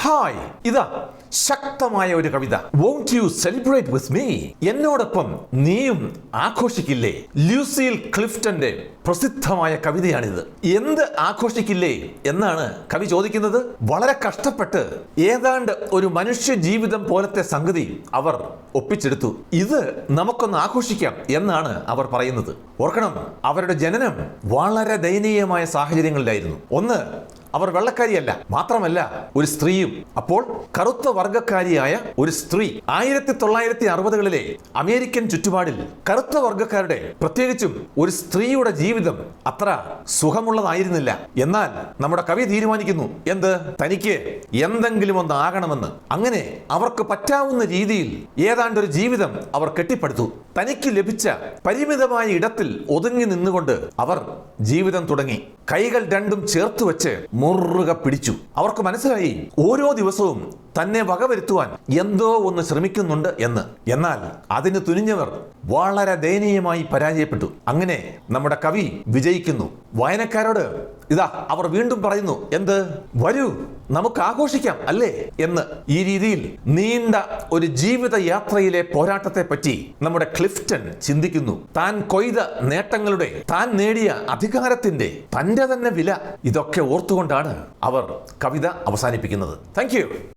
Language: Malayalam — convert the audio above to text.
ഹായ്, ഇതാ ശക്തമായ ഒരു കവിത. Won't you celebrate with me? എന്നോടൊപ്പം നീയും ആഘോഷിക്കില്ലേ? ലൂസിൽ ക്ലിഫ്റ്റന്റെ പ്രസിദ്ധമായ കവിതയാണിത്. എന്ത് ആഘോഷിക്കില്ലേ എന്നാണ് കവി ചോദിക്കുന്നത്. വളരെ കഷ്ടപ്പെട്ട് ഏതാണ്ട് ഒരു മനുഷ്യ ജീവിതം പോലത്തെ സംഗതി അവർ ഒപ്പിച്ചെടുത്തു. ഇത് നമുക്കൊന്ന് ആഘോഷിക്കാം എന്നാണ് അവർ പറയുന്നത്. ഓർക്കണം, അവരുടെ ജനനം വളരെ ദയനീയമായ സാഹചര്യങ്ങളിലായിരുന്നു. ഒന്ന്, അവർ വെള്ളക്കാരിയല്ല, മാത്രമല്ല ഒരു സ്ത്രീയും. അപ്പോൾ കറുത്ത വർഗക്കാരിയായ ഒരു സ്ത്രീ 1960കളിലെ അമേരിക്കൻ ചുറ്റുപാടിൽ കറുത്ത വർഗക്കാരുടെ, പ്രത്യേകിച്ചും ഒരു സ്ത്രീയുടെ ജീവിതം അത്ര സുഖമുള്ളതായിരുന്നില്ല. എന്നാൽ നമ്മുടെ കവി തീരുമാനിക്കുന്നു എന്ത്? തനിക്ക് എന്തെങ്കിലും ഒന്ന് ആകണമെന്ന്. അങ്ങനെ അവർക്ക് പറ്റാവുന്ന രീതിയിൽ ഏതാണ്ട് ഒരു ജീവിതം അവർ കെട്ടിപ്പടുത്തു. തനിക്ക് ലഭിച്ച പരിമിതമായ ഇടത്തിൽ ഒതുങ്ങി നിന്നുകൊണ്ട് അവർ ജീവിതം തുടങ്ങി. കൈകൾ രണ്ടും ചേർത്ത് വെച്ച് മുറുകെ പിടിച്ചു. അവർക്ക് മനസ്സിലായി ഓരോ ദിവസവും തന്നെ വകവരുത്തുവാൻ എന്തോ ഒന്ന് ശ്രമിക്കുന്നുണ്ട് എന്ന്. എന്നാൽ അതിന് തുനിഞ്ഞവർ വളരെ ദയനീയമായി പരാജയപ്പെട്ടു. അങ്ങനെ നമ്മുടെ കവി വിജയിക്കുന്നു. വായനക്കാരോട് ഇതാ അവർ വീണ്ടും പറയുന്നു എന്ത്? വരൂ, നമുക്ക് ആഘോഷിക്കാം അല്ലേ എന്ന്. ഈ രീതിയിൽ നീണ്ട ഒരു ജീവിത യാത്രയിലെ പോരാട്ടത്തെ പറ്റി നമ്മുടെ ക്ലിഫ്റ്റൺ ചിന്തിക്കുന്നു. താൻ കൊയ്ത നേട്ടങ്ങളുടെ, താൻ നേടിയ അധികാരത്തിന്റെ, തന്റെ തന്നെ വില, ഇതൊക്കെ ഓർത്തുകൊണ്ടാണ് അവർ കവിത അവസാനിപ്പിക്കുന്നത്. Thank you.